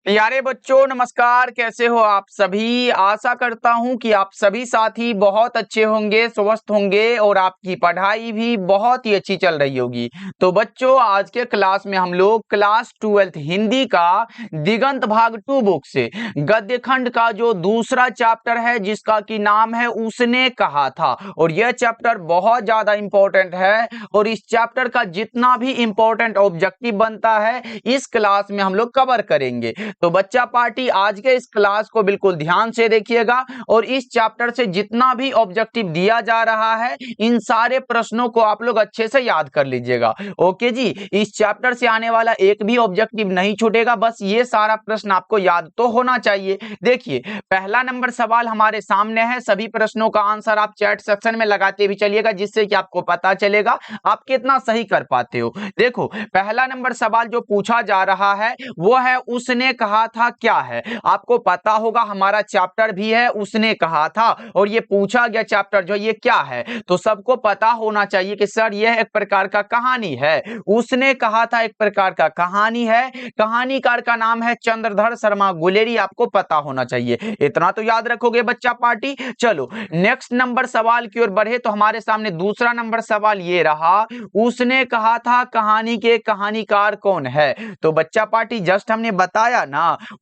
प्यारे बच्चों नमस्कार। कैसे हो आप सभी। आशा करता हूं कि आप सभी साथी बहुत अच्छे होंगे, स्वस्थ होंगे और आपकी पढ़ाई भी बहुत ही अच्छी चल रही होगी। तो बच्चों आज के क्लास में हम लोग क्लास 12th हिंदी का दिगंत भाग 2 बुक से गद्य खंड का जो दूसरा चैप्टर है जिसका की नाम है उसने कहा था, और यह चैप्टर बहुत ज्यादा इंपॉर्टेंट है और इस चैप्टर का जितना भी इंपॉर्टेंट ऑब्जेक्टिव बनता है इस क्लास में हम लोग कवर करेंगे। तो बच्चा पार्टी आज के इस क्लास को बिल्कुल ध्यान से देखिएगा और इस चैप्टर से जितना भी ऑब्जेक्टिव दिया जा रहा है इन सारे प्रश्नों को आप लोग अच्छे से याद कर लीजिएगा। ओके जी, इस चैप्टर से आने वाला एक भी ऑब्जेक्टिव नहीं छूटेगा, बस ये सारा प्रश्न आपको याद तो होना चाहिए। देखिए पहला नंबर सवाल हमारे सामने है। सभी प्रश्नों का आंसर आप चैट सेक्शन में लगाते भी चलिएगा जिससे कि आपको पता चलेगा आप कितना सही कर पाते हो। देखो पहला नंबर सवाल जो पूछा जा रहा है वो है उसने कहा था क्या है। आपको पता होगा हमारा चैप्टर भी है उसने कहा था और ये पूछा गया चैप्टर जो ये क्या है, तो सबको पता होना चाहिए कि सर यह एक प्रकार का कहानी है। उसने कहा था एक प्रकार का कहानी है, कहानीकार का नाम है चंद्रधर शर्मा गुलेरी, आपको पता होना चाहिए। इतना तो याद रखोगे बच्चा पार्टी। चलो नेक्स्ट नंबर सवाल की ओर बढ़े तो हमारे सामने दूसरा नंबर सवाल ये रहा, उसने कहा था कहानी के कहानीकार कौन है। तो बच्चा पार्टी जस्ट हमने बताया ना,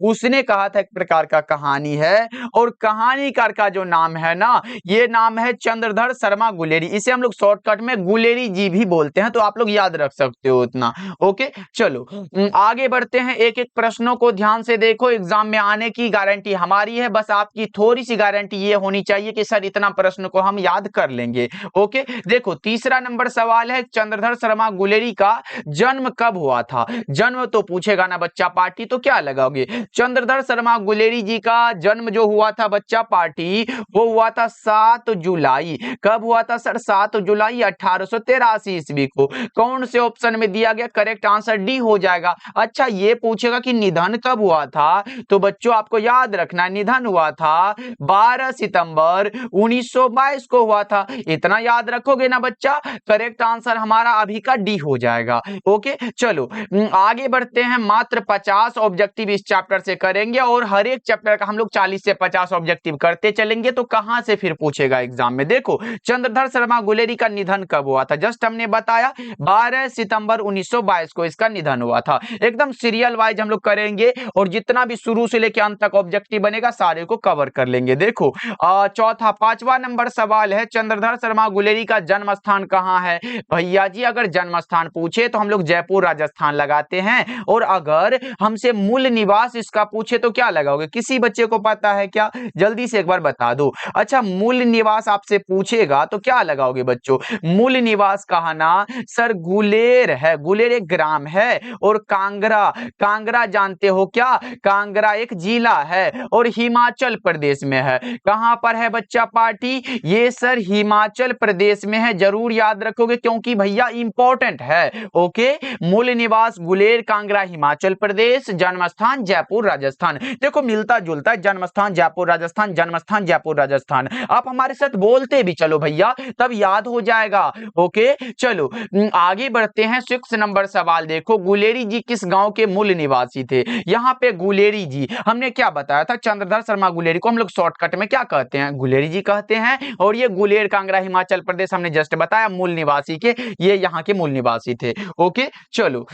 उसने कहा था एक प्रकार का कहानी है और कहानीकार का जो नाम है ना ये नाम है चंद्रधर शर्मा गुलेरी। इसे हम लोग शॉर्टकट में गुलेरी जी भी बोलते हैं, तो आप लोग याद रख सकते हो उतना। ओके चलो आगे बढ़ते हैं। एक एक प्रश्नों को ध्यान से देखो, एग्जाम में आने की गारंटी हमारी है, बस आपकी थोड़ी सी गारंटी ये होनी चाहिए कि सर इतना प्रश्न को हम याद कर लेंगे। ओके देखो तीसरा नंबर सवाल है चंद्रधर शर्मा गुलेरी का जन्म कब हुआ था। जन्म तो पूछेगा ना बच्चा पार्टी, तो क्या लगाओगे। चंद्रधर शर्मा गुलेरी जी का जन्म जो हुआ था बच्चा पार्टी वो हुआ था 7 जुलाई। कब हुआ था सर, 7 जुलाई 1883 ईस्वी को। कौन से ऑप्शन में दिया गया, करेक्ट आंसर डी हो जाएगा। अच्छा ये पूछेगा कि निधन कब हुआ था, तो बच्चों आपको याद रखना निधन हुआ था 12 सितंबर 1922 को हुआ था। इतना याद रखोगे ना बच्चा, करेक्ट आंसर हमारा अभी का डी हो जाएगा। ओके चलो आगे बढ़ते हैं। मात्र 50 ऑब्जेक्टिव इस चैप्टर से करेंगे और हर एक चैप्टर का हम लोग 40 से 50 ऑब्जेक्टिव करते चलेंगे, तो कहां से फिर पूछेगा एग्जाम में। देखो चंद्रधर शर्मा गुलेरी का निधन कब हुआ था, जस्ट हमने बताया 12 सितंबर 1922 को इसका निधन हुआ था। एकदम सीरियल वाइज हम लोग करेंगे और जितना भी शुरू से लेकर अंत तक ऑब्जेक्टिव बनेगा सारे को कवर कर लेंगे। देखो चौथा पांचवा नंबर सवाल है चंद्रधर शर्मा गुलेरी का जन्म स्थान कहां है। भैया जी अगर जन्म स्थान पूछे तो हम लोग जयपुर राजस्थान लगाते हैं, और अगर हमसे मूल निवास इसका पूछे तो क्या लगाओगे। किसी बच्चे को पता है क्या, जल्दी से एक बार बता दो। अच्छा मूल निवास आपसे पूछेगा तो क्या लगाओगे बच्चों। मूल निवास कहा ना सर, गुलेर है। गुलेर एक ग्राम है और कांगड़ा, कांगड़ा जानते हो क्या, कांगड़ा एक जिला है और हिमाचल प्रदेश में है। कहां पर है बच्चा पार्टी, ये सर हिमाचल प्रदेश में है। जरूर याद रखोगे क्योंकि भैया इंपॉर्टेंट है। ओके मूल निवास गुलेर कांगड़ा हिमाचल प्रदेश, जन्म स्थान जयपुर राजस्थान। देखो मिलता जुलता है, जन्म स्थान जयपुर राजस्थान, जन्म स्थान जयपुर राजस्थान। आप हमारे साथ बोलते भी चलो भैया तब याद हो जाएगा। ओके चलो आगे बढ़ते हैं। 6 नंबर सवाल देखो, गुलेरी जी किस गांव के मूल निवासी थे। यहाँ पे गुलेरी जी हमने क्या बताया था, चंद्रधर शर्मा गुलेरी को हम लोग शॉर्टकट में क्या कहते हैं, गुलेरी जी कहते हैं। और ये गुलेर कांगड़ा हिमाचल प्रदेश हमने जस्ट बताया मूल निवासी के, ये यहाँ के मूल निवासी थे। ओके चलो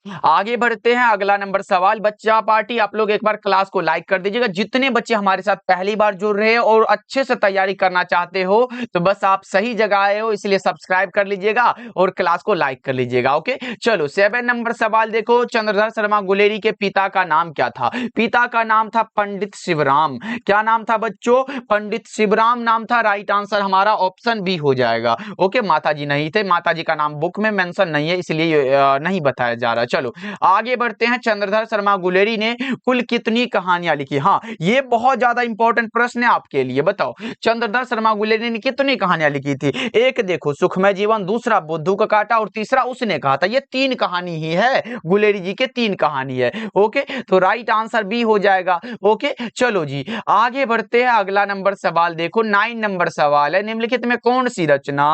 आगे बढ़ते हैं। अगला नंबर सवाल बच्चा पार्टी आप लोग एक बार क्लास को लाइक कर दीजिएगा। जितने बच्चे हमारे साथ पहली बार जुड़ रहे हैं और अच्छे से तैयारी करना चाहते हो तो बस आप सही जगह आए हो, इसलिए सब्सक्राइब कर लीजिएगा और क्लास को लाइक कर लीजिएगा। ओके चलो 7 नंबर सवाल देखो, चंद्रधर शर्मा गुलेरी के पिता का नाम क्या था। पिता का नाम था पंडित शिवराम। क्या नाम था बच्चों, पंडित शिवराम नाम था। राइट आंसर हमारा ऑप्शन बी हो जाएगा। ओके माताजी नहीं थे, माताजी का नाम बुक में मेंशन नहीं है इसलिए नहीं बताया जा रहा। चलो आगे बढ़ते हैं। चंद्रधर शर्मा गुलेरी ने कुल कितनी कहानियां लिखी। हाँ ये बहुत ज्यादा इंपॉर्टेंट प्रश्न है आपके लिए, बताओ चंद्रधर शर्मा गुलेरी ने कितनी कहानियां लिखी थी। एक देखो सुखमय जीवन, दूसरा बुद्धू का कांटा और तीसरा उसने कहा था। ये 3 कहानी ही है, गुलेरी जी के 3 कहानी है। ओके तो राइट आंसर बी हो जाएगा। ओके चलो जी आगे बढ़ते हैं। अगला नंबर सवाल देखो 9 नंबर सवाल है, निम्नलिखित में कौन सी रचना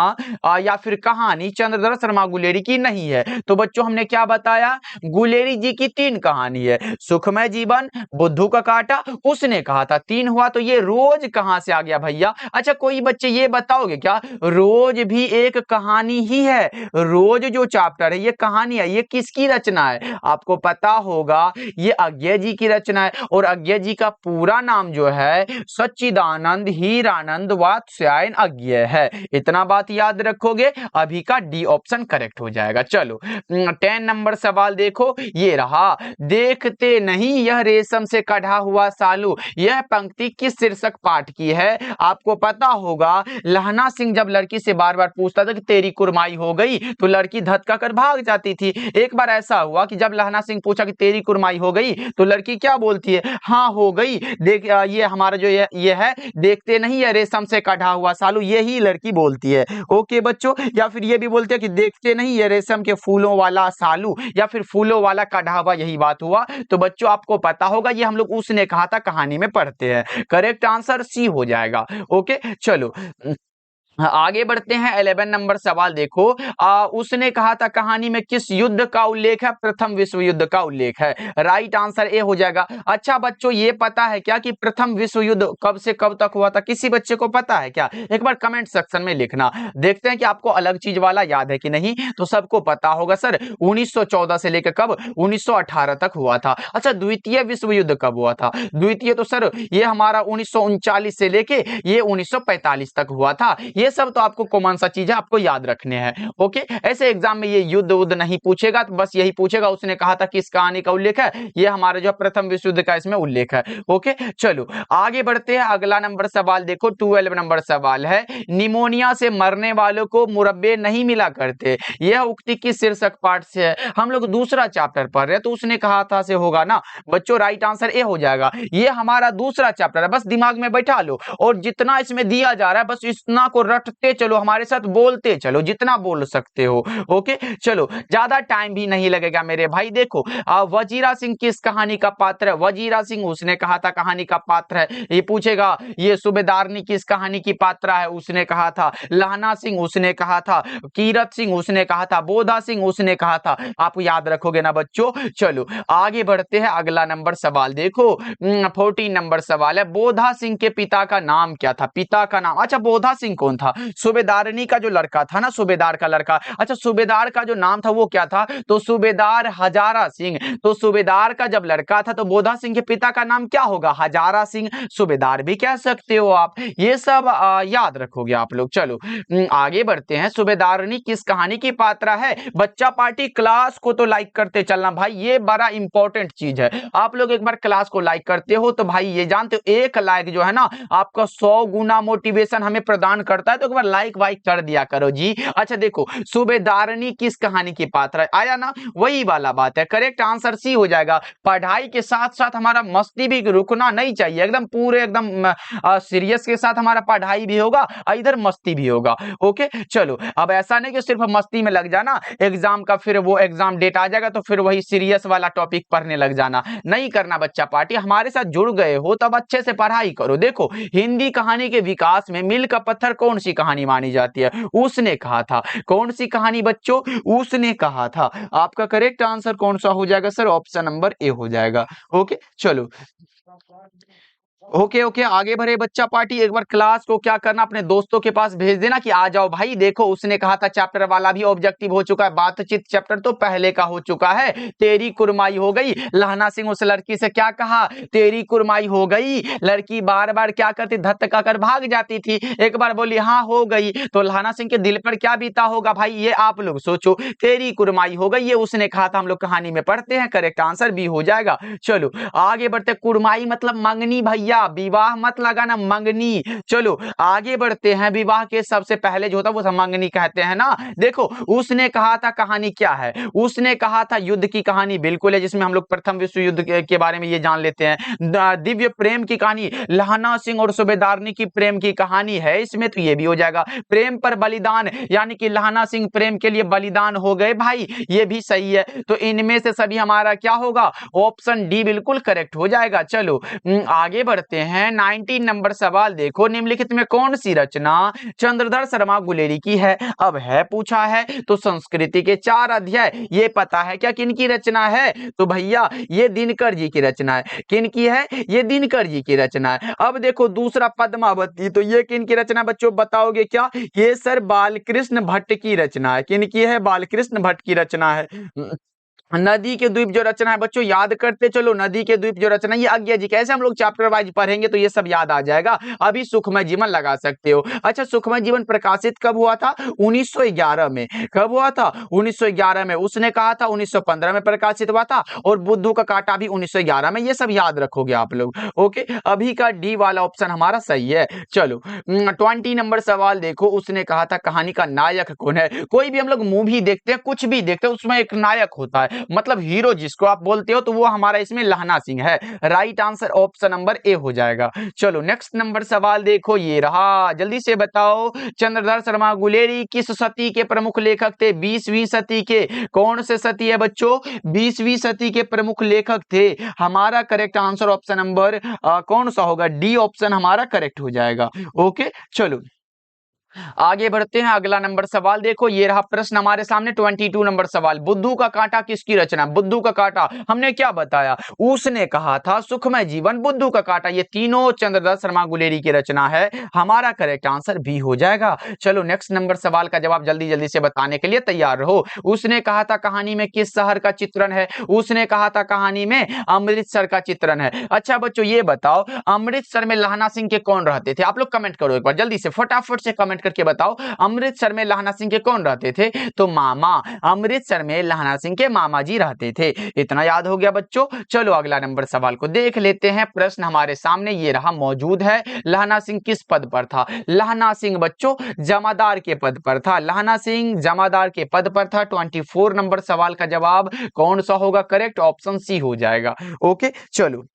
या फिर कहानी चंद्रधर शर्मा गुलेरी की नहीं है। तो बच्चों हमने क्या बताया, है? गुलेरी जी की 3 कहानी है, सुखमय जीवन, बुद्धू का काटा, उसने कहा था। 3 हुआ तो ये रोज कहां से आ गया भैया? अच्छा कोई बच्चे ये बताओगे क्या, रोज भी एक कहानी ही है? रोज जो चैप्टर है ये कहानी है, ये किसकी रचना है? आपको पता होगा ये अज्ञे जी की रचना है, और अज्ञे जी का पूरा नाम जो है सच्चिदानंद हीरानंद वात्स्यायन अज्ञे है। इतना बात याद रखोगे, अभी का डी ऑप्शन करेक्ट हो जाएगा। चलो 10 नंबर सवाल देखो, ये रहा, देखते नहीं यह रेशम से कढ़ा हुआ सालू, यह पंक्ति किस शीर्षक पाठ की है? आपको पता होगा लहना सिंह जब लड़की से बार बार पूछता था कि तेरी कुरमाई हो गई, तो लड़की धक्का कर भाग जाती थी। एक बार ऐसा हुआ कि जब लहना सिंह पूछा कि तेरी कुरमाई हो गई, तो लड़की क्या बोलती है? हाँ हो गई। देख ये हमारा जो ये है, देखते नहीं है रेशम से कढ़ा हुआ सालू, यही लड़की बोलती है। ओके बच्चों, या फिर ये भी बोलते हैं कि देखते नहीं ये रेशम के फूलों वाला सालू, या फिर फूलों वाला कढ़ा हुआ, यही बात हुआ। तो बच्चों आपको पता होगा ये हम लोग उसने कहा था कहानी में पढ़ते हैं। करेक्ट आंसर सी हो जाएगा। ओके चलो आगे बढ़ते हैं। 11 नंबर सवाल देखो, उसने कहा था कहानी में किस युद्ध का उल्लेख है? प्रथम विश्व युद्ध का उल्लेख है। राइट आंसर ए हो जाएगा। अच्छा बच्चों ये पता है क्या कि प्रथम विश्व युद्ध कब से कब तक हुआ था? किसी बच्चे को पता है क्या? एक बार कमेंट सेक्शन में लिखना, देखते हैं कि आपको अलग चीज वाला याद है कि नहीं। तो सबको पता होगा सर 1914 से लेकर कब 1918 तक हुआ था। अच्छा द्वितीय विश्व युद्ध कब हुआ था? द्वितीय तो सर ये हमारा 1939 से लेके ये 1945 तक हुआ था। ये सब तो आपको कॉमन सा चीज है, आपको याद रखने हैं। ओके ऐसे एग्जाम में ये युद्ध उद्ध नहीं पूछेगा, तो बस यही पूछेगा उसने कहा था किस कहानी का उल्लेख है? ये हमारे जो प्रथम विश्व युद्ध का इसमें उल्लेख है। ओके चलो आगे बढ़ते हैं। अगला नंबर सवाल देखो, 12 नंबर सवाल है, निमोनिया से मरने वालों को मुरब्बे नहीं मिला करते, यह उक्ति किस शीर्षक पाठ से है? हम लोग दूसरा चैप्टर पढ़ रहे हैं, तो उसने कहा था से होगा ना बच्चों। राइट आंसर ए हो जाएगा। ये हमारा दूसरा चैप्टर है, बस दिमाग में बैठा लो, और जितना इसमें दिया जा रहा है बस इतना को रटते चलो, हमारे साथ बोलते चलो जितना बोल सकते हो। ओके चलो ज्यादा टाइम भी नहीं लगेगा मेरे भाई। देखो वजीरा सिंह किस कहानी का पात्र है? वजीरा सिंह उसने कहा था कहानी का पात्र है। ये पूछेगा ये सूबेदारनी किस कहानी की पात्र है? उसने कहा था। लहना सिंह उसने कहा था। कीरत सिंह उसने कहा था। बोधा सिंह उसने कहा था। आप याद रखोगे ना बच्चों। चलो आगे बढ़ते हैं। अगला नंबर सवाल देखो 14 नंबर सवाल है, बोधा सिंह के पिता का नाम क्या था? पिता का नाम, अच्छा बोधा सिंह कौन था? सूबेदारनी का जो लड़का था ना, सूबेदार का लड़का। अच्छा सूबेदार का जो नाम था वो क्या था? तो सूबेदार हजारा सिंह। तो सूबेदार का जब लड़का था तो बोधा सिंह के पिता का नाम क्या होगा? हजारा सिंह। सूबेदार भी कह सकते हो आप। ये सब याद रखोगे आप लोग। चलो आगे बढ़ते हैं। सूबेदारनी किस कहानी की पात्रा है? बच्चा पार्टी क्लास को तो लाइक करते चलना भाई, ये बड़ा इंपॉर्टेंट चीज है। आप लोग एक बार क्लास को लाइक करते हो तो भाई ये जानते हो एक लाइक जो है ना आपका 100 गुना मोटिवेशन हमें प्रदान करता है, तो एक बार लाइक वाइक कर दिया करो जी। अच्छा देखो सूबेदारनी किस कहानी की पात्र है? आया ना, वही वाला बात है। करेक्ट आंसर सी हो जाएगा। पढ़ाई के साथ साथ हमारा मस्ती भी रुकना नहीं चाहिए, एकदम पूरे एकदम सीरियस के साथ हमारा पढ़ाई भी होगा, इधर मस्ती भी होगा। ओके चलो अब ऐसा नहीं कि सिर्फ मस्ती में लग जाना, एग्जाम का फिर वो एग्जाम डेट आ जाएगा तो फिर वही सीरियस वाला टॉपिक पढ़ने लग जाना, नहीं करना बच्चा पार्टी। हमारे साथ जुड़ गए हो तब अच्छे से पढ़ाई करो। देखो हिंदी कहानी के विकास में मील का पत्थर कौन सी कहानी मानी जाती है? उसने कहा था। कौन सी कहानी बच्चों? उसने कहा था। आपका करेक्ट आंसर कौन सा हो जाएगा सर? ऑप्शन नंबर ए हो जाएगा। ओके चलो ओके आगे बढ़े बच्चा पार्टी। एक बार क्लास को क्या करना, अपने दोस्तों के पास भेज देना कि आ जाओ भाई। देखो उसने कहा था चैप्टर वाला भी ऑब्जेक्टिव हो चुका है, बातचीत चैप्टर तो पहले का हो चुका है। तेरी कुरमाई हो गई। लहना सिंह उस लड़की से क्या कहा? तेरी कुरमाई हो गई। लड़की बार बार क्या करती? धक्का कर भाग जाती थी। एक बार बोली हाँ हो गई, तो लहना सिंह के दिल पर क्या बीता होगा भाई, ये आप लोग सोचो। तेरी कुरमाई हो गई, ये उसने कहा था, हम लोग कहानी में पढ़ते हैं। करेक्ट आंसर भी हो जाएगा। चलो आगे बढ़ते। कुरमाई मतलब मंगनी भैया, विवाह मत लगाना, मंगनी। चलो आगे बढ़ते हैं। विवाह के सबसे पहले जो होता है वो मंगनी कहते हैं ना। देखो उसने कहा था कहानी क्या है? उसने कहा था युद्ध की कहानी बिल्कुल है, जिसमें हम लोग प्रथम विश्व युद्ध के बारे में ये जान लेते हैं। दिव्य प्रेम की कहानी, लहना सिंह और सूबेदारनी की प्रेम की कहानी है इसमें, तो ये भी हो जाएगा। प्रेम पर बलिदान, यानी कि लहना सिंह प्रेम के लिए बलिदान हो गए भाई, ये भी सही है। तो इनमें से सभी हमारा क्या होगा? ऑप्शन डी बिल्कुल करेक्ट हो जाएगा। चलो आगे बढ़ते हैं 19 नंबर सवाल देखो, निम्नलिखित में कौन सी रचना चंद्रधर शर्मा गुलेरी की है। अब है पूछा है तो संस्कृति के 4 अध्याय ये पता है क्या किनकी रचना है, तो भैया ये दिनकर जी की रचना है। किनकी है, ये दिनकर जी की रचना है। अब देखो दूसरा पद्मावती, तो ये किनकी रचना बच्चों बताओगे क्या, ये सर बालकृष्ण भट्ट की रचना है। किनकी है, बालकृष्ण भट्ट की रचना है। नदी के द्वीप जो रचना है बच्चों याद करते चलो, नदी के द्वीप जो रचना ये आज्ञा जी, कैसे हम लोग चैप्टर वाइज पढ़ेंगे तो ये सब याद आ जाएगा। अभी सुखमय जीवन लगा सकते हो। अच्छा सुखमय जीवन प्रकाशित कब हुआ था, 1911 में। कब हुआ था, 1911 में। उसने कहा था 1915 में प्रकाशित हुआ था, और बुद्धू का कांटा भी 1911 में। ये सब याद रखोगे आप लोग। ओके, अभी का डी वाला ऑप्शन हमारा सही है। चलो 20 नंबर सवाल देखो, उसने कहा था कहानी का नायक कौन है। कोई भी हम लोग मूवी देखते हैं, कुछ भी देखते हैं, उसमें एक नायक होता है, मतलब हीरो जिसको आप बोलते हो, तो वो हमारा इसमें लहना सिंह है। Right answer option number A हो जाएगा। चलो नेक्स्ट नंबर सवाल देखो, ये रहा, जल्दी से बताओ चंद्रधर शर्मा गुलेरी किस सदी के प्रमुख लेखक थे। 20वीं सदी के। कौन से सदी है बच्चों, 20वीं सदी के प्रमुख लेखक थे। हमारा करेक्ट आंसर ऑप्शन नंबर कौन सा होगा, डी ऑप्शन हमारा करेक्ट हो जाएगा। ओके चलो आगे बढ़ते हैं, अगला नंबर सवाल देखो, ये रहा प्रश्न हमारे सामने 22 नंबर सवाल, बुद्धू का कांटा किसकी रचना। बुद्धू का कांटा हमने क्या बताया, उसने कहा था सुखमय जीवन, बुद्धू का कांटा, ये तीनों चंद्रदत्त शर्मा गुलेरी की रचना है। हमारा करेक्ट आंसर बी हो जाएगा। चलो नेक्स्ट नंबर सवाल का जवाब जल्दी जल्दी से बताने के लिए तैयार रहो। उसने कहा था कहानी में किस शहर का चित्रण है। उसने कहा था कहानी में अमृतसर का चित्रण है। अच्छा बच्चों ये बताओ अमृतसर में लहना सिंह के कौन रहते थे। आप लोग कमेंट करो एक बार जल्दी से, फटाफट से कमेंट करके बताओ अमृतसर में लहना सिंह के कौन रहते थे, तो मामा। अमृतसर में लहना सिंह के मामा जी रहते थे। इतना याद हो गया बच्चों। चलो अगला नंबर सवाल को देख लेते हैं। प्रश्न हमारे सामने ये रहा मौजूद है, लहना सिंह किस पद पर था। लहना सिंह बच्चों जमादार के पद पर था। लहना सिंह जमादार के पद पर था। 24 नंबर सवाल का जवाब कौन सा होगा, करेक्ट ऑप्शन सी हो जाएगा। ओके चलो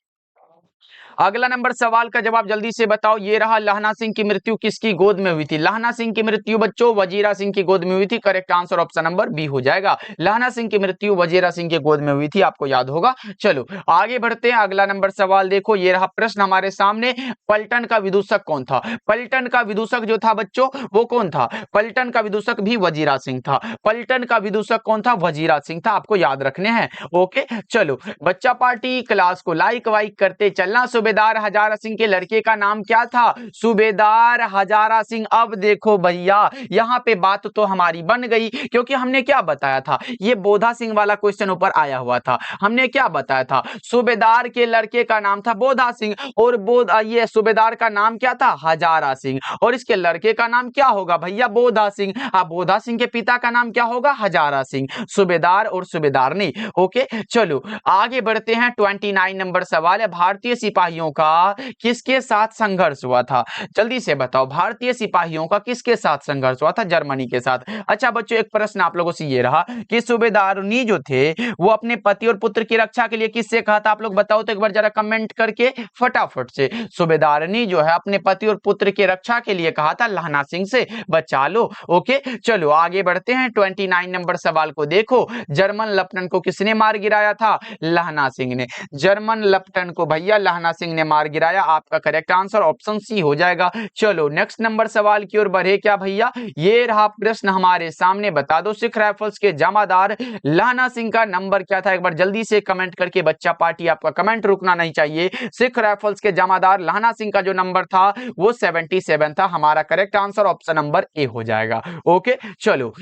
अगला नंबर सवाल का जवाब जल्दी से बताओ, ये रहा, लहना सिंह की मृत्यु किसकी गोद में हुई थी। लहना सिंह की मृत्यु बच्चों वजीरा सिंह की गोद में हुई थी। Correct answer option number B हो जाएगा। लहना सिंह की मृत्यु वजीरा सिंह की गोद में हुई थी, आपको याद होगा। चलो आगे बढ़ते हैं, अगला नंबर सवाल देखो, ये रहा प्रश्न हमारे सामने, पलटन का विदूषक कौन था। पलटन का विदूषक जो था बच्चों वो कौन था, पलटन का विदूषक भी वजीरा सिंह था। पलटन का विदूषक कौन था, वजीरा सिंह था, आपको याद रखने हैं। ओके चलो बच्चा पार्टी क्लास को लाइक वाइक करते चलना। सूबेदार हजारा सिंह के लड़के का नाम क्या था, सूबेदार हजारा सिंह। अब देखो भैया यहाँ पे बात तो हमारी बन गई, क्योंकि हमने क्या बताया था, ये बोधा सिंह वाला क्वेश्चन ऊपर आया हुआ था। हमने क्या बताया था, सूबेदार के लड़के का नाम था बोधा सिंह, और ये सूबेदार का नाम क्या था, हजारा सिंह, और इसके लड़के का नाम क्या होगा भैया, बोधा सिंह। बोधा सिंह के पिता का नाम क्या होगा, हजारा सिंह। सूबेदार और सूबेदारनी। ओके चलो आगे बढ़ते हैं। 29 नंबर सवाल है, भारतीय सिपाहियों का किसके साथ संघर्ष हुआ था। जल्दी से बताओ भारतीय सिपाहियों का किसके साथ संघर्ष हुआ था, जर्मनी के साथ। अच्छा बच्चों एक प्रश्न आप लोगों से ये रहा कि सूबेदारनी जो थे वो अपने पति और पुत्र की रक्षा के लिए किससे कहा था, आप लोग बताओ तो एक बार जरा कमेंट करके फटाफट से। सूबेदारनी जो है अपने पति और पुत्र की रक्षा के लिए कहा था लहना सिंह से, बचा लो। ओके चलो आगे बढ़ते हैं। 29 नंबर सवाल को देखो, जर्मन लेफ्टिनेंट को किसने मार गिराया था, लहना सिंह ने। जर्मन लेफ्टिनेंट को भैया लहना सिंह ने मार गिराया, आपका करेक्ट आंसर ऑप्शन सी हो जाएगा। चलो नेक्स्ट नंबर सवाल की ओर बढ़े क्या भैया, ये रहा प्रश्न हमारे सामने, बता दो सिख राइफल्स के जमादार लहना सिंह का नंबर क्या था। एक बार जल्दी से कमेंट करके बच्चा पार्टी, आपका कमेंट रुकना नहीं चाहिए। सिख राइफल्स के जमादार लहना सिंह का जो नंबर था वो 77 था। हमारा correct answer option number A हो जाएगा। ओके चलो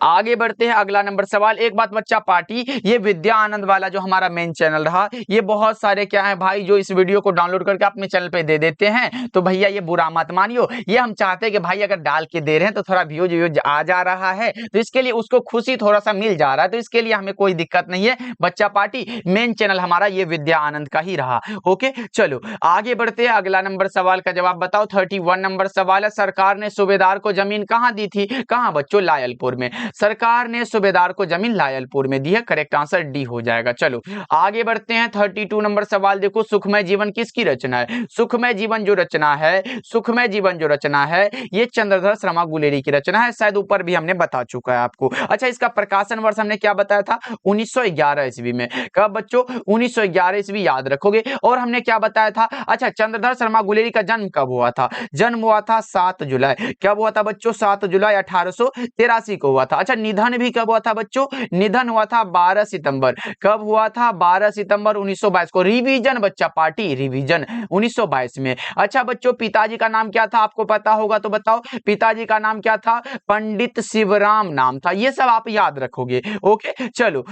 आगे बढ़ते हैं, अगला नंबर सवाल। एक बात बच्चा पार्टी, ये विद्या आनंद वाला जो हमारा मेन चैनल रहा, ये बहुत सारे क्या है भाई जो इस वीडियो को डाउनलोड करके अपने चैनल पे दे देते हैं, तो भैया ये बुरा मत मानियो। ये हम चाहते हैं कि भाई अगर डाल के दे रहे हैं तो थोड़ा व्यूज आ जा रहा है, तो इसके लिए उसको खुशी थोड़ा सा मिल जा रहा है, तो इसके लिए हमें कोई दिक्कत नहीं है बच्चा पार्टी। मेन चैनल हमारा ये विद्या आनंद का ही रहा। ओके चलो आगे बढ़ते हैं, अगला नंबर सवाल का जवाब बताओ। 31 नंबर सवाल है, सरकार ने सूबेदार को जमीन कहां दी थी, कहां बच्चों, लायलपुर में। सरकार ने सूबेदार को जमीन लायलपुर में दी है। करेक्ट आंसर डी हो जाएगा। चलो आगे बढ़ते हैं। 32 नंबर सवाल देखो, सुखमय जीवन किसकी रचना है? सुखमय जीवन जो रचना है, सुखमय जीवन जो रचना है, ये चंद्रधर शर्मा गुलेरी की रचना है। शायद ऊपर भी हमने बता चुका है आपको। अच्छा, इसका प्रकाशन वर्ष हमने क्या बताया था? 1911 ईस्वी में। कब बच्चों? 1911 ईस्वी, याद रखोगे। और हमने क्या बताया था? अच्छा, चंद्रधर शर्मा गुलेरी का जन्म कब हुआ था? जन्म हुआ था 7 जुलाई। कब हुआ था बच्चों? 7 जुलाई 1883 को हुआ था। अच्छा, निधन भी कब हुआ था बच्चों? निधन हुआ था 12 सितंबर। कब हुआ था? 12 सितंबर 1922 को। रिवीजन बच्चा पार्टी, रिवीजन 1922 में। अच्छा बच्चों, पिताजी का नाम क्या था? आपको पता होगा तो बताओ। पिताजी का नाम क्या था? पंडित शिवराम नाम था। ये सब आप याद रखोगे। ओके, चलो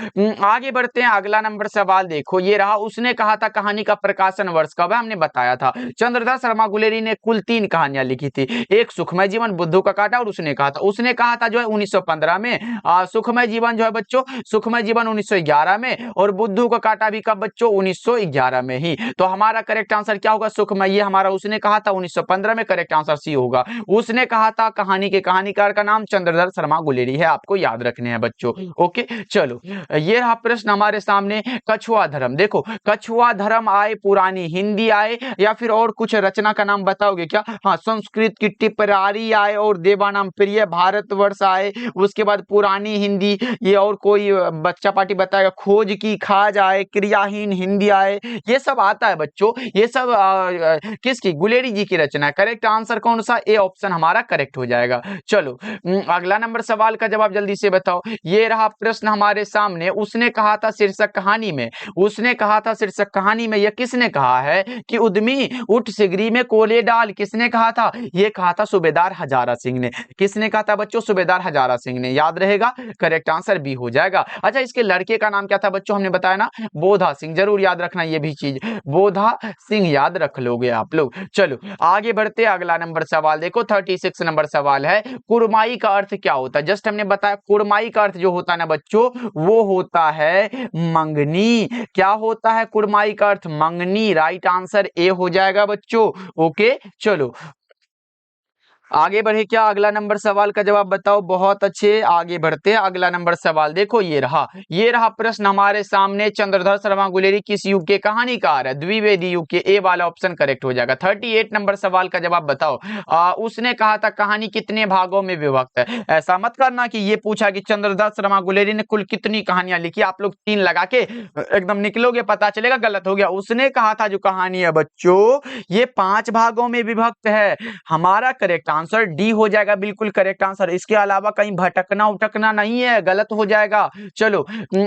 आगे बढ़ते हैं। अगला नंबर सवाल देखो, ये रहा। उसने कहा था कहानी का प्रकाशन वर्ष कब है? हमने बताया था। चंद्रधर शर्मा गुलेरी ने कुल 3 कहानियां लिखी थी। एक सुखमय जीवन, बुद्धू का कांटा, और उसने कहा था जो है 1915 में। सुखमय जीवन जो है बच्चों, सुखमय जीवन 1911 में, और बुद्धू का कांटा भी कब बच्चों? 1911 में ही। तो हमारा करेक्ट आंसर क्या होगा? सुखमय। ये हमारा उसने कहा था 1915 में। करेक्ट आंसर सी होगा। उसने कहा था कहानी के कहानीकार का नाम चंद्रधर शर्मा गुलेरी है। आपको याद रखने हैं बच्चों। ओके, चलो ये रहा प्रश्न हमारे सामने। कछुआ धर्म देखो, कछुआ धर्म आए, पुरानी हिंदी आए, या फिर और कुछ रचना का नाम बताओगे क्या? हाँ, संस्कृत की टिप्पणी आए, और देवानाम प्रिय भारतवर्ष आए, उसके बाद पुरानी हिंदी, ये और कोई बच्चा पार्टी बताएगा। खोज की खाज आए, क्रियाहीन हिंदी आए, ये सब आता है बच्चों। ये सब किसकी? गुलेरी जी की रचना है। करेक्ट आंसर कौन सा? ए ऑप्शन हमारा करेक्ट हो जाएगा। चलो अगला नंबर सवाल का जवाब जल्दी से बताओ। ये रहा प्रश्न हमारे सामने। उसने कहा था शीर्षक कहानी में, उसने कहा था शीर्षक कहानी में, यह किसने कहा है कि उद्यमी उठ सिगरी में कोले डाल? किसने कहा था? ये कहा था सूबेदार हजारा सिंह ने। किसने कहा था बच्चों? सूबेदार हजारा सिंह ने। याद रहेगा। करेक्ट आंसर बी हो जाएगा। अच्छा, इसके लड़के का नाम क्या था बच्चों? हमने बताया ना, बोधा सिंह। जरूर याद रखना ये भी चीज, बोधा सिंह याद रख लोगे आप लोग। चलो आगे बढ़ते। अगला नंबर सवाल देखो, 36 नंबर सवाल है। कुरमाई का अर्थ क्या होता है? जस्ट हमने बताया कुरमाई का अर्थ जो होता है ना बच्चों, वो होता है मंगनी। क्या होता है कुरमाई का अर्थ? मंगनी। राइट आंसर ए हो जाएगा बच्चों। ओके, चलो आगे बढ़े क्या? अगला नंबर सवाल का जवाब बताओ। बहुत अच्छे, आगे बढ़ते हैं। अगला नंबर सवाल देखो, ये रहा प्रश्न हमारे सामने। चंद्रधर शर्मा गुलेरी किस युग के कहानीकार है? द्विवेदी युग के। ए वाला ऑप्शन करेक्ट हो जाएगा। 38 नंबर सवाल का जवाब बताओ। उसने कहा था कहानी कितने भागों में विभक्त है? ऐसा मत करना कि ये पूछा कि चंद्रधर शर्मा गुलेरी ने कुल कितनी कहानियां लिखी, आप लोग 3 लगा के एकदम निकलोगे, पता चलेगा गलत हो गया। उसने कहा था जो कहानी है बच्चों, ये 5 भागों में विभक्त है। हमारा करेक्ट आंसर डी हो जाएगा, बिल्कुल करेक्ट आंसर। इसके अलावा कहीं भटकना उटकना नहीं है, गलत हो जाएगा। चलो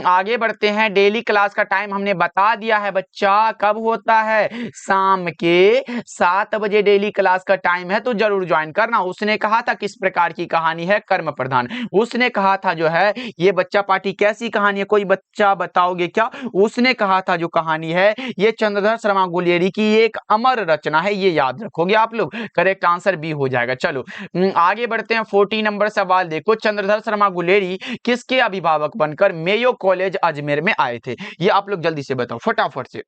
आगे बढ़ते हैं। डेली क्लास का टाइम हमने बता दिया है बच्चा, कब होता है? शाम के 7 बजे डेली क्लास का टाइम है, तो जरूर ज्वाइन करना। उसने कहा था किस प्रकार की कहानी है? कर्म प्रधान। उसने कहा था जो है ये बच्चा पार्टी कैसी कहानी है? कोई बच्चा बताओगे क्या? उसने कहा था जो कहानी है ये चंद्रधर शर्मा गुलेरी की एक अमर रचना है, ये याद रखोगे आप लोग। करेक्ट आंसर बी हो जाएगा। चलो आगे बढ़ते हैं। 40 नंबर सवाल देखो। चंद्रधर शर्मा गुलेरी किसके अभिभावक बनकर मेयो कॉलेज अजमेर में आए थे? ये आप लोग जल्दी से बताओ, फटाफट से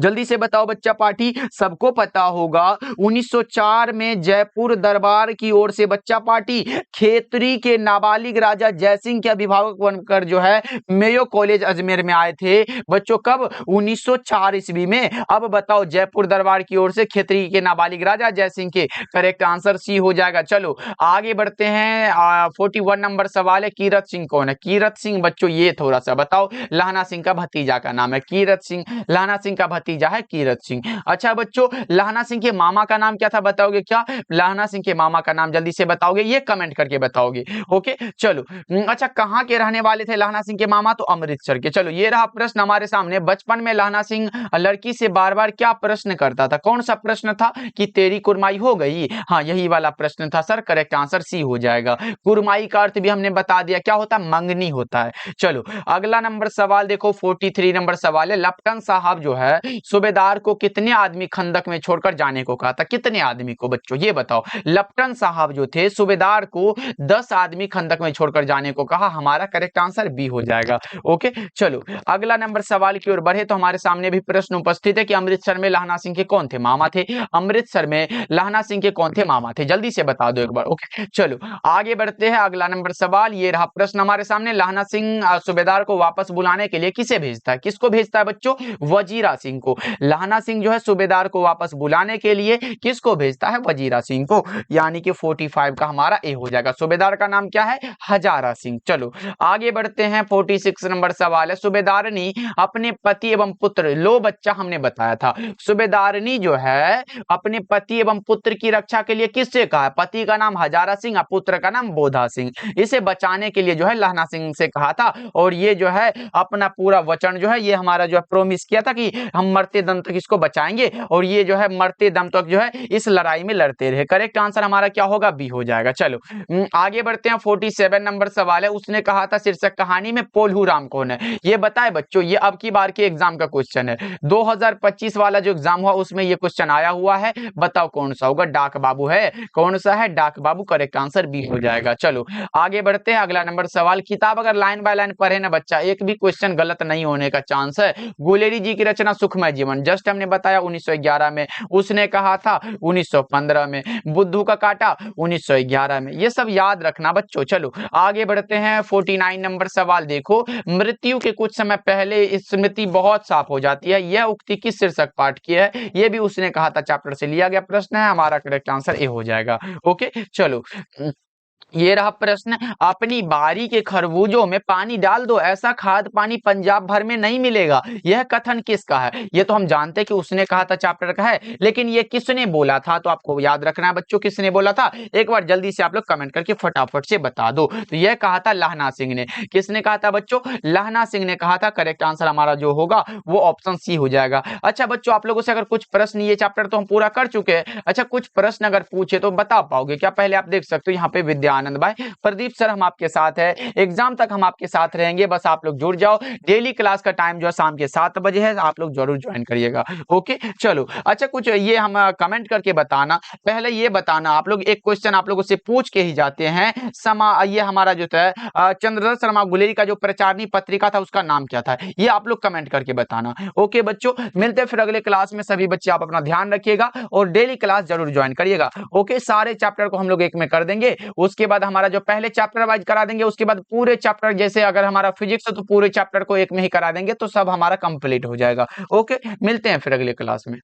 जल्दी से बताओ बच्चा पार्टी। सबको पता होगा 1904 में जयपुर दरबार की ओर से बच्चा पार्टी खेतरी के नाबालिग राजा जयसिंह के अभिभावक बनकर जो है मेयो कॉलेज अजमेर में आए थे बच्चों। कब? 1904 ईस्वी में। अब बताओ जयपुर दरबार की ओर से खेतरी के नाबालिग राजा जयसिंह के। करेक्ट आंसर सी हो जाएगा। चलो आगे बढ़ते हैं। 41 नंबर सवाल है, कीरत सिंह कौन है? कीरत सिंह बच्चों ये थोड़ा सा बताओ। लहना सिंह का भतीजा का नाम है कीरत सिंह। लहना सिंह का भतीजा है कीरत सिंह। अच्छा बच्चों, लहना सिंह के मामा का नाम क्या था? बताओगे क्या? लहना सिंह के मामा का नाम जल्दी से बताओगे, ये कमेंट करके बताओगे। ओके, चलो अच्छा, कहां के रहने वाले थे लहना सिंह के मामा? तो अमृतसर के। चलो ये रहा प्रश्न हमारे सामने। बचपन में लहना सिंह लड़की से बार बार क्या प्रश्न करता था? कौन सा प्रश्न था? कि तेरी कुरमाई हो गई? हाँ, यही वाला प्रश्न था सर। करेक्ट आंसर सी हो जाएगा। कुरमाई का अर्थ भी हमने बता दिया, क्या होता है? मंगनी होता है। चलो अगला नंबर सवाल देखो, 43 नंबर सवाल है। लपटन साहब जो है सूबेदार को कितने आदमी खंदक में छोड़कर जाने को कहा था? कितने आदमी को बच्चों ये बताओ। लेफ्टिनेंट साहब जो थे सूबेदार को 10 आदमी खंदक में छोड़कर जाने को कहा। हमारा करेक्ट आंसर बी हो जाएगा। ओके, चलो अगला नंबर सवाल की ओर बढ़े तो हमारे सामने भी प्रश्न उपस्थित है कि अमृतसर में लहना सिंह के कौन थे मामा थे? अमृतसर में लहना सिंह के कौन थे मामा थे? जल्दी से बता दो एक बार। ओके, चलो आगे बढ़ते हैं। अगला नंबर सवाल ये रहा प्रश्न हमारे सामने। लहना सिंह सूबेदार को वापस बुलाने के लिए किसे भेजता है? किसको भेजता है बच्चों? वजीरा सिंह को। लहना सिंह जो है सूबेदार को वापस बुलाने के लिए किसको भेजता है? वजीरा सिंह को। यानी कि 45 का हमारा ए हो जाएगा। सूबेदार का नाम क्या है? हजारा सिंह। चलो आगे बढ़ते हैं। 46 नंबर सवाल है। सूबेदारनी अपने पति एवं पुत्र, लो बच्चा हमने बताया था, सूबेदारनी जो है अपने पति एवं पुत्र की रक्षा के लिए किससे कहा? पति का नाम हजारा सिंह और पुत्र का नाम बोधा सिंह। इसे बचाने के लिए जो है लहना सिंह से कहा था। और ये जो है अपना पूरा वचन जो है ये हमारा जो है प्रोमिस किया था कि हम मरते दम तक इसको बचाएंगे। और ये जो है मरते दम तक जो है इस लड़ाई में लड़ते रहे। करेक्ट आंसर हमारा क्या होगा? बी हो जाएगा। चलो आगे बढ़ते हैं। 47 नंबर सवाल है। उसने कहा था शीर्षक कहानी में पोल्हू राम कौन है? ये बताए बच्चों। ये अब की बार के एग्जाम का क्वेश्चन है। 2025 वाला जो एग्जाम हुआ उसमें ये क्वेश्चन आया हुआ है। बताओ कौन सा होगा? डाक बाबू है। कौन सा है? डाक बाबू। करेक्ट आंसर बी हो जाएगा। चलो आगे बढ़ते हैं। अगला नंबर सवाल। किताब अगर लाइन बाय लाइन पढ़े ना बच्चा, एक भी क्वेश्चन गलत नहीं होने का चांस है। गुलेरी जी की रचना सुखमय जीवन, जस्ट हमने बताया 1911 में। उसने कहा था 1915 में। बुद्धू का कांटा 1911 में। ये सब याद रखना बच्चों। चलो आगे बढ़ते हैं। 49 नंबर सवाल देखो। मृत्यु के कुछ समय पहले स्मृति बहुत साफ हो जाती है, यह उक्ति किस शीर्षक पाठ की है? ये भी उसने कहा था चैप्टर से लिया गया प्रश्न है। हमारा करेक्ट आंसर ए हो जाएगा। ओके, चलो ये रहा प्रश्न। अपनी बारी के खरबूजों में पानी डाल दो, ऐसा खाद पानी पंजाब भर में नहीं मिलेगा। यह कथन किसका है? ये तो हम जानते हैं कि उसने कहा था चैप्टर का है, लेकिन ये किसने बोला था? तो आपको याद रखना है बच्चों किसने बोला था। एक बार जल्दी से आप लोग कमेंट करके फटाफट से बता दो। तो यह कहा था लहना सिंह ने। किसने कहा था बच्चों? लहना सिंह ने कहा था। करेक्ट आंसर हमारा जो होगा वो ऑप्शन सी हो जाएगा। अच्छा बच्चों, आप लोगों से अगर कुछ प्रश्न, ये चैप्टर तो हम पूरा कर चुके हैं, अच्छा कुछ प्रश्न अगर पूछे तो बता पाओगे क्या? पहले आप देख सकते हो यहाँ पे विद्या आनंद भाई, प्रदीप सर हम आपके साथ है। एग्जाम तक हम आपके साथ रहेंगे, बस आप लोग जुड़ जाओ। डेली क्लास का टाइम जो है शाम के 7 बजे है, आप लोग जरूर ज्वाइन करिएगा। ओके, चलो अच्छा कुछ ये हम कमेंट करके बताना। पहले ये बताना, आप लोग एक क्वेश्चन आप लोगों से पूछ के ही जाते हैं। ये हमारा जो है चंद्रदत्त शर्मा गुलेरी का जो प्रचारणी पत्रिका था उसका नाम क्या था? ये आप लोग कमेंट करके बताना। ओके बच्चों, मिलते हैं फिर अगले क्लास में। सभी बच्चे आप अपना ध्यान रखिएगा और डेली क्लास जरूर ज्वाइन करिएगा। ओके, सारे चैप्टर को हम लोग एक में कर देंगे। उसके बाद हमारा जो पहले चैप्टर वाइज करा देंगे, उसके बाद पूरे चैप्टर, जैसे अगर हमारा फिजिक्स है तो पूरे चैप्टर को एक में ही करा देंगे, तो सब हमारा कंप्लीट हो जाएगा। ओके, मिलते हैं फिर अगले क्लास में।